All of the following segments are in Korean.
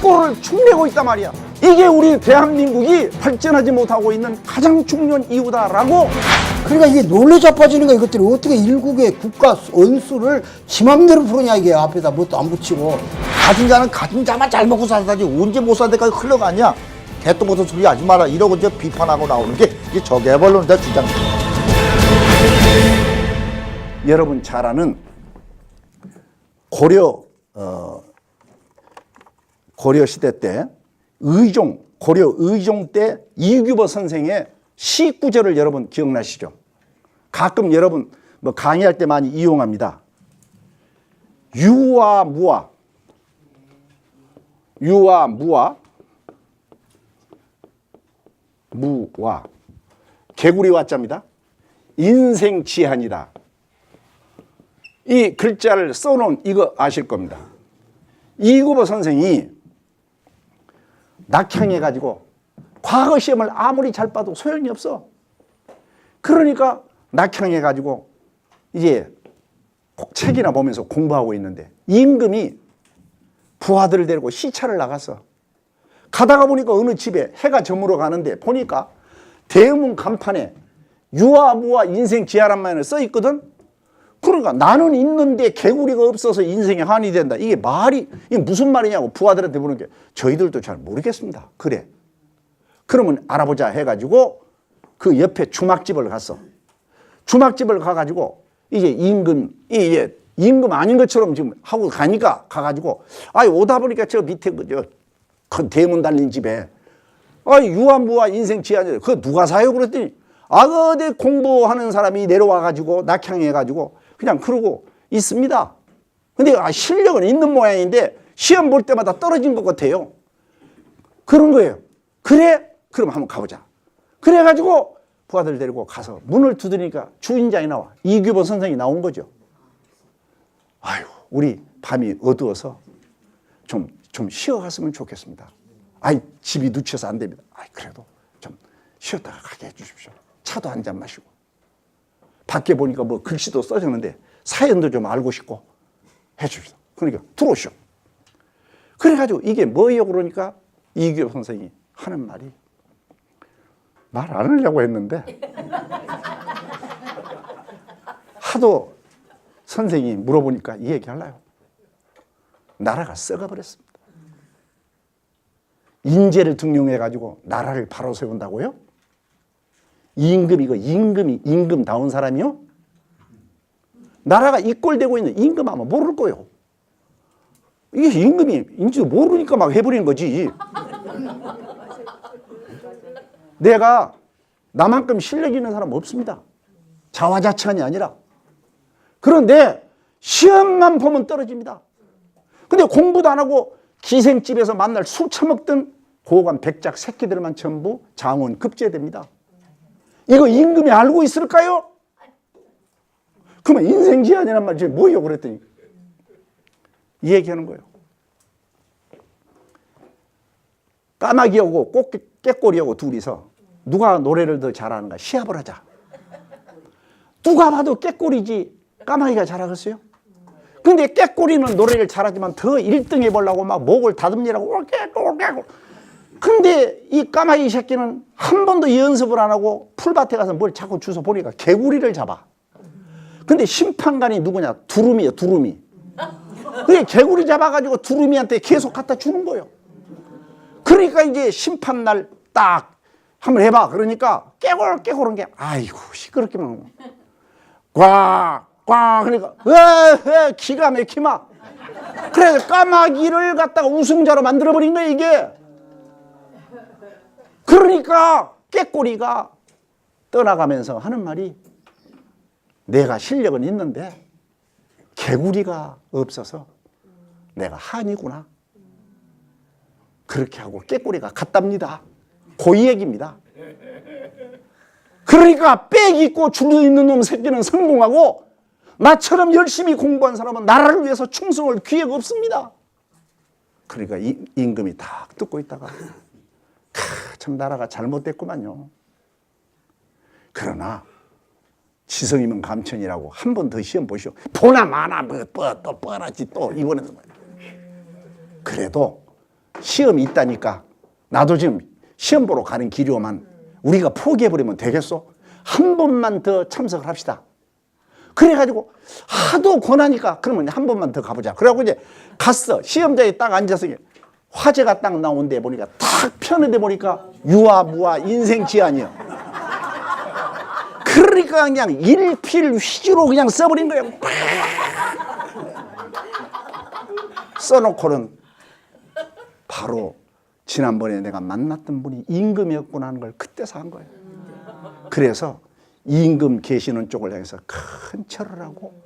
꾀꼬를 축내고 있단 말이야. 이게 우리 대한민국이 발전하지 못하고 있는 가장 중요한 이유다라고. 그러니까 이게 논리 자빠지는 거야. 이것들이 어떻게 일국의 국가 원수를 지 맘대로 부르냐, 이게. 앞에다 뭣도 안 붙이고. 가진 자는 가진 자만 잘 먹고 살다지 언제 못 살 때까지 흘러가냐. 개똥 같은 소리 하지 마라 이러고 이제 비판하고 나오는 게 이게 저개발론자 주장입니다. 여러분 잘 아는 고려 시대 때 고려 의종 때 이규보 선생의 시 구절을 여러분 기억나시죠? 가끔 여러분 뭐 강의할 때 많이 이용합니다. 유와 무와 개구리 와자입니다. 인생지한이다. 이 글자를 써놓은 이거 아실 겁니다. 이규보 선생이 낙향해가지고 과거 시험을 아무리 잘 봐도 소용이 없어. 그러니까 낙향해가지고 이제 책이나 보면서 공부하고 있는데 임금이 부하들을 데리고 시차를 나갔어. 가다가 보니까 어느 집에 해가 저물어 가는데 보니까 대문 간판에 유아무아 인생지하란말이 써 있거든. 그러니까 나는 있는데 개구리가 없어서 인생이 한이 된다. 이게 무슨 말이냐고 부하들한테 물은 게 저희들도 잘 모르겠습니다. 그래. 그러면 알아보자 해가지고 그 옆에 주막집을 갔어. 주막집을 가가지고 이제 임금 아닌 것처럼 지금 하고 가니까 가가지고 오다 보니까 저 밑에 그 대문 달린 집에 유아무아 인생지하냐 그거 누가 사요? 그랬더니 어디 공부하는 사람이 내려와가지고 낙향해가지고 그냥 그러고 있습니다. 근데 실력은 있는 모양인데 시험 볼 때마다 떨어진 것 같아요. 그런 거예요. 그래? 그럼 한번 가보자. 그래가지고 부하들 데리고 가서 문을 두드리니까 주인장이 나와. 이규보 선생이 나온 거죠. 아유, 우리 밤이 어두워서 좀 쉬어갔으면 좋겠습니다. 집이 누쳐서 안 됩니다. 그래도 좀 쉬었다가 가게 해주십시오. 차도 한 잔 마시고. 밖에 보니까 뭐 글씨도 써졌는데 사연도 좀 알고 싶고 해줍시다. 그러니까 들어오시오. 그래가지고 이게 뭐예요? 그러니까 이규보 선생이 하는 말이 말 안 하려고 했는데 하도 선생이 물어보니까 이 얘기 하려고. 나라가 썩어버렸습니다. 인재를 등용해가지고 나라를 바로 세운다고요? 임금다운 사람이요? 나라가 이 꼴 되고 있는 임금 아마 모를 거예요. 이게 임금인지도 모르니까 막 해버린 거지. 내가 나만큼 실력 있는 사람 없습니다. 자화자찬이 아니라. 그런데 시험만 보면 떨어집니다. 근데 공부도 안 하고 기생집에서 만날 술 처먹던 고관 백작 새끼들만 전부 장원 급제됩니다. 이거 임금이 알고 있을까요? 그러면 인생지한이란 말이 뭐예요? 그랬더니 이 얘기하는 거예요. 까마귀하고 깨꼬리하고 둘이서 누가 노래를 더 잘하는가 시합을 하자. 누가 봐도 깨꼬리지 까마귀가 잘하겠어요? 근데 깨꼬리는 노래를 잘하지만 더 1등 해보려고 막 목을 다듬느라고 깨꼬. 근데 이 까마귀 새끼는 한 번도 연습을 안 하고 풀밭에 가서 뭘 자꾸 주워 보니까 개구리를 잡아. 근데 심판관이 누구냐? 두루미예요, 두루미. 그게 개구리 잡아가지고 두루미한테 계속 갖다 주는 거예요. 그러니까 이제 심판날 딱 한번 해봐. 그러니까 깨골 게 아이고 시끄럽게 막 꽉 그러니까 기가 막히마. 그래서 까마귀를 갖다가 우승자로 만들어버린 거야 이게. 그러니까 깨꼬리가 떠나가면서 하는 말이 내가 실력은 있는데 개구리가 없어서 내가 한이구나. 그렇게 하고 깨꼬리가 갔답니다. 그 얘기입니다. 그러니까 빽 있고 줄 있는 놈 새끼는 성공하고 나처럼 열심히 공부한 사람은 나라를 위해서 충성할 기회가 없습니다. 그러니까 임금이 딱 듣고 있다가 참 나라가 잘못됐구만요. 그러나 지성이면 감천이라고 한 번 더 시험 보시오. 보나 마나 또 뻔하지 또 이번에도. 그래도 시험이 있다니까 나도 지금 시험 보러 가는 길이오만 우리가 포기해버리면 되겠소? 한 번만 더 참석을 합시다. 그래가지고 하도 권하니까 그러면 한 번만 더 가보자. 그래갖고 이제 갔어. 시험장에 딱 앉아서 화제가 딱 나온데 보니까 딱 펴는데 보니까 유아무아 인생지안이요. 그러니까 그냥 일필휘주로 그냥 써버린 거예요. 써놓고는 바로 지난번에 내가 만났던 분이 임금이었구나 하는 걸 그때서 한 거예요. 그래서 임금 계시는 쪽을 향해서 큰 절을 하고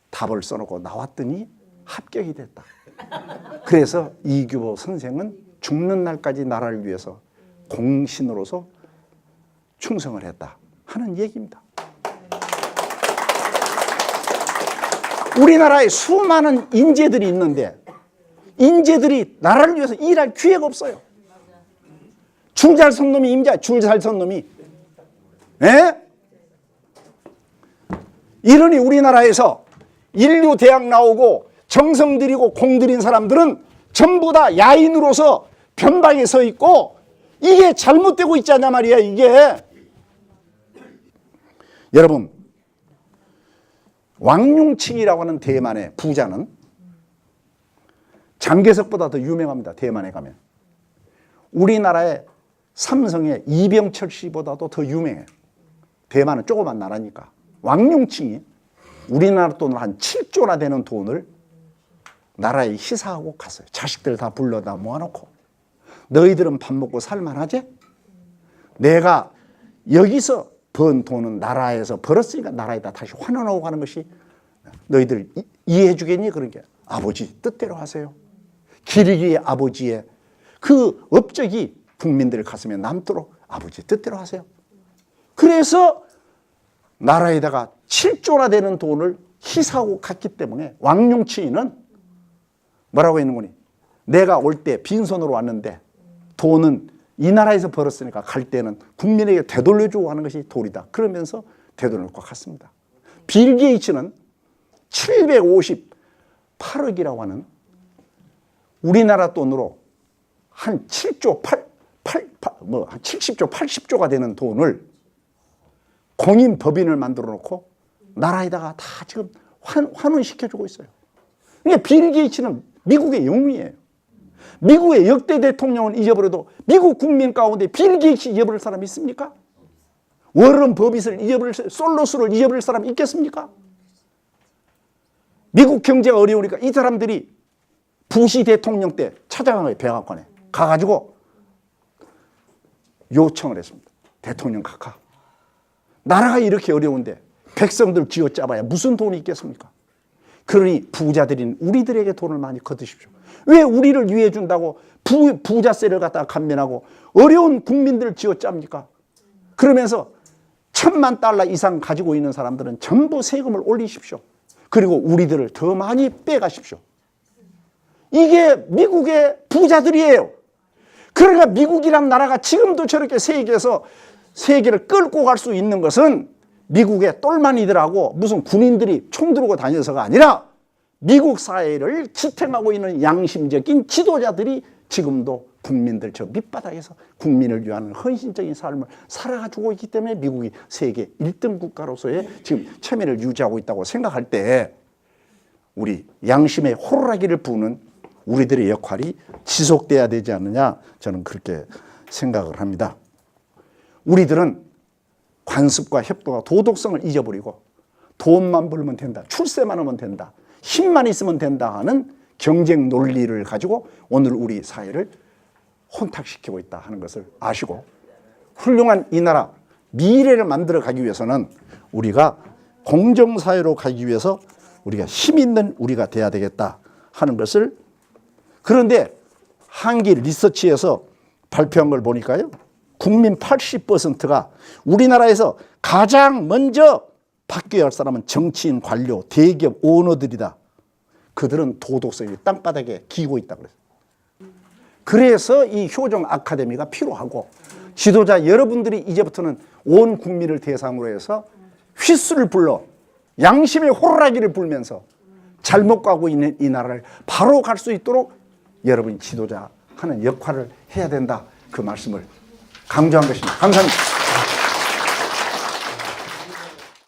답을 써놓고 나왔더니 합격이 됐다. 그래서 이규보 선생은 죽는 날까지 나라를 위해서 공신으로서 충성을 했다 하는 얘기입니다. 우리나라에 수많은 인재들이 있는데 인재들이 나라를 위해서 일할 기회가 없어요. 줄 잘 선 놈이 임자, 줄 잘 선 놈이. 예? 이러니 우리나라에서 인류 대학 나오고 정성 들이고 공 들인 사람들은 전부 다 야인으로서 변방에 서 있고 이게 잘못되고 있지 않냐 말이야 이게. 여러분 왕융칭이라고 하는 대만의 부자는 장개석보다 더 유명합니다. 대만에 가면. 우리나라의 삼성의 이병철 씨보다도 더 유명해요. 대만은 조그만 나라니까. 왕융칭이 우리나라 돈으로 한 7조나 되는 돈을 나라에 희사하고 갔어요. 자식들 다 불러다 모아놓고. 너희들은 밥 먹고 살만하지? 내가 여기서 번 돈은 나라에서 벌었으니까 나라에다 다시 환원하고 가는 것이 너희들 이해해 주겠니? 그런 게 아버지 뜻대로 하세요. 기리기의 아버지의 그 업적이 국민들 가슴에 남도록 아버지 뜻대로 하세요. 그래서 나라에다가 7조나 되는 돈을 희사하고 갔기 때문에 왕융치인은 뭐라고 했는 거니? 내가 올 때 빈손으로 왔는데 돈은 이 나라에서 벌었으니까 갈 때는 국민에게 되돌려주고 하는 것이 도리다. 그러면서 되돌려놓고 갔습니다. 빌 게이츠는 758억이라고 하는 우리나라 돈으로 한 7조 70조 80조가 되는 돈을 공인 법인을 만들어 놓고 나라에다가 다 지금 환원시켜주고 있어요. 그러니까 빌 게이츠는 미국의 영웅이에요. 미국의 역대 대통령을 잊어버려도 미국 국민 가운데 빌 게이츠 잊어버릴 사람이 있습니까? 워런 버핏을 잊어버릴, 솔로스를 잊어버릴 사람이 있겠습니까? 미국 경제가 어려우니까 이 사람들이 부시 대통령 때 찾아간 거예요. 백악관에 가가지고 요청을 했습니다. 대통령 각하, 나라가 이렇게 어려운데 백성들 쥐어짜봐야 무슨 돈이 있겠습니까? 그러니 부자들인 우리들에게 돈을 많이 거두십시오. 왜 우리를 위해 준다고 부자세를 갖다가 감면하고 어려운 국민들을 쥐어짭니까? 그러면서 $10,000,000 이상 가지고 있는 사람들은 전부 세금을 올리십시오. 그리고 우리들을 더 많이 빼가십시오. 이게 미국의 부자들이에요. 그러니까 미국이란 나라가 지금도 저렇게 세계를 끌고 갈 수 있는 것은 미국의 똘마니들하고 무슨 군인들이 총 들고 다녀서가 아니라 미국 사회를 지탱하고 있는 양심적인 지도자들이 지금도 국민들 저 밑바닥에서 국민을 위한 헌신적인 삶을 살아가지고 있기 때문에 미국이 세계 1등 국가로서의 지금 체면을 유지하고 있다고 생각할 때 우리 양심의 호루라기를 부는 우리들의 역할이 지속돼야 되지 않느냐, 저는 그렇게 생각을 합니다. 우리들은 관습과 협도와 도덕성을 잊어버리고 돈만 벌면 된다, 출세만 하면 된다, 힘만 있으면 된다 하는 경쟁 논리를 가지고 오늘 우리 사회를 혼탁시키고 있다 하는 것을 아시고 훌륭한 이 나라 미래를 만들어 가기 위해서는 우리가 공정사회로 가기 위해서 우리가 힘 있는 우리가 돼야 되겠다 하는 것을, 그런데 한길 리서치에서 발표한 걸 보니까요, 국민 80%가 우리나라에서 가장 먼저 바뀌어야 할 사람은 정치인, 관료, 대기업 오너들이다. 그들은 도덕성이 땅바닥에 기고 있다고 그랬어요. 그래서 이 효정 아카데미가 필요하고 지도자 여러분들이 이제부터는 온 국민을 대상으로 해서 휘슬을 불러 양심의 호루라기를 불면서 잘못 가고 있는 이 나라를 바로 갈 수 있도록 여러분이 지도자 하는 역할을 해야 된다. 그 말씀을 강조한 것입니다. 감사합니다.